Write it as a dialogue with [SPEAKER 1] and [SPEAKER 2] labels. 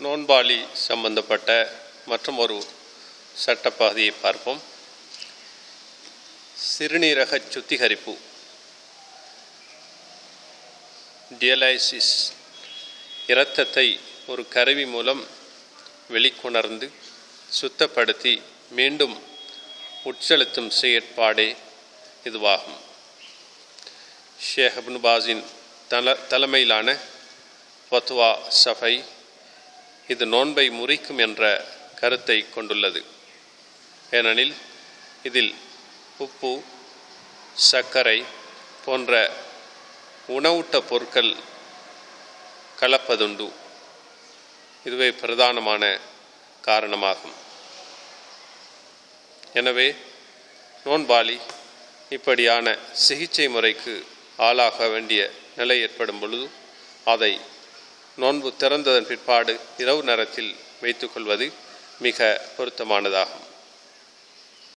[SPEAKER 1] நோன்பாளி சம்பந்தப்பட்ட மற்றும் ஒரு சட்டப்பகுதியை பார்ப்போம். சிறுநீரக சுத்திகரிப்பு, டியலைசிஸ், இரத்தத்தை ஒரு கருவி மூலம் வெளிக்கொணர்ந்து சுத்தப்படுத்தி மீண்டும் உட்செலுத்தும் செயற்பாடே இதுவாகும். ஷேக் இப்னு பாஸின் தலைமையிலான ஃபத்வா சஃபை இது நோன்பை முறிக்கும் என்ற கருத்தை கொண்டுள்ளது. ஏனெனில் இதில் உப்பு, சர்க்கரை போன்ற உணவூட்ட பொருட்கள் கலப்பதுண்டு. இதுவே பிரதானமான காரணமாகும். எனவே நோன்பாளி இப்படியான சிகிச்சை முறைக்கு ஆளாக வேண்டிய நிலை ஏற்படும் பொழுது அதை நோன்பு திறந்ததன் பிற்பாடு இரவு நேரத்தில் வைத்துக்கொள்வது மிக பொருத்தமானதாகும்.